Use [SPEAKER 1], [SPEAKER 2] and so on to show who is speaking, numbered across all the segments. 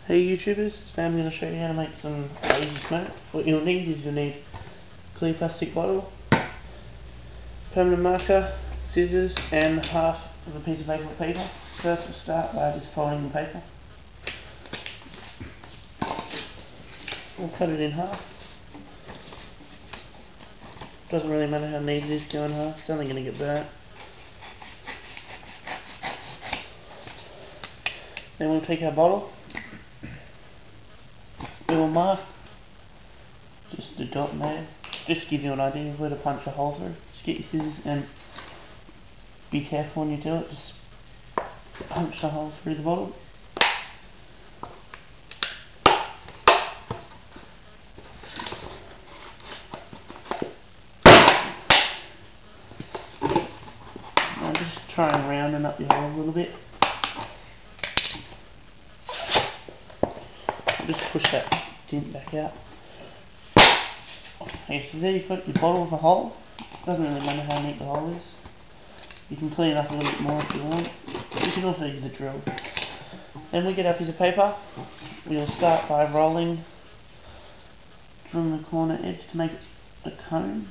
[SPEAKER 1] Hey YouTubers, today I'm going to show you how to make some lazy smoke. What you'll need is clear plastic bottle, permanent marker, scissors and half of a piece of paper. First we'll start by just folding the paper. We'll cut it in half. Doesn't really matter how neat it is to go in half, it's only going to get burnt. Then we'll take our bottle. We will mark just a dot there, just to give you an idea of where to punch a hole through. Just get your scissors and be careful when you do it, just punch the hole through the bottle. Now just try and round up your hole a little bit. Just push that tint back out. Okay, so there you've got your bottle with a hole. Doesn't really matter how neat the hole is. You can clean it up a little bit more if you want. You can also use a drill. Then we get our piece of paper. We'll start by rolling from the corner edge to make it a cone.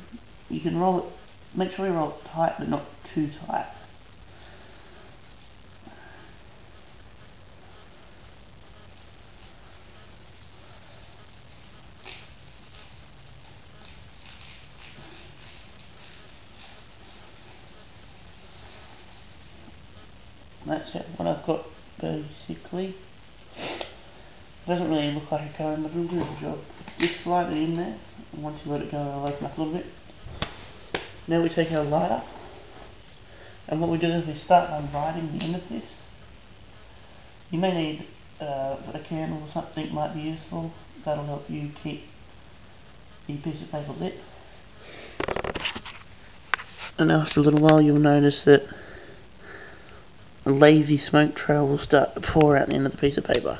[SPEAKER 1] You can roll it, make sure you roll it tight but not too tight. That's what I've got basically. It doesn't really look like a cone, but it'll do the job. Just slide it in there, and once you let it go, it'll open up a little bit. Now we take our lighter, and what we do is we start by lighting the end of this. You may need a candle or something might be useful. That'll help you keep the piece of paper lit. And after a little while you'll notice that a lazy smoke trail will start to pour out the end of the piece of paper.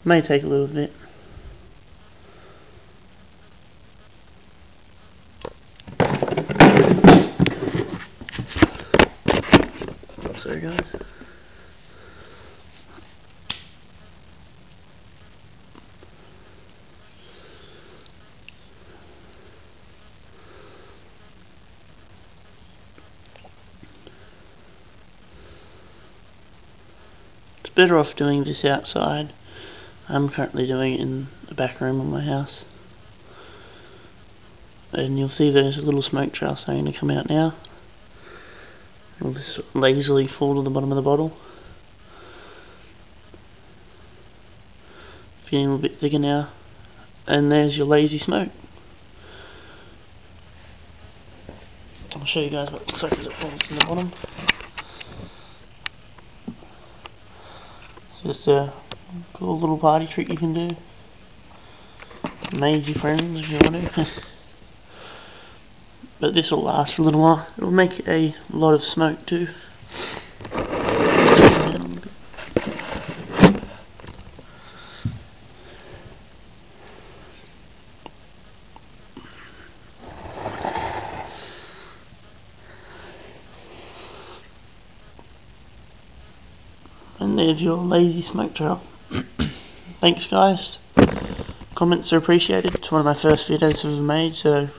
[SPEAKER 1] May take a little bit. Sorry guys. Better off doing this outside. I'm currently doing it in the back room of my house, and you'll see there's a little smoke trail starting to come out now. It'll just lazily fall to the bottom of the bottle. It's getting a little bit thicker now, and there's your lazy smoke. I'll show you guys what it looks like as it falls from the bottom. Just a cool little party trick you can do. Amaze your friends if you want to. But this will last for a little while. It will make a lot of smoke too. And there's your lazy smoke trail. Thanks guys. Comments are appreciated. It's one of my first videos I've ever made, so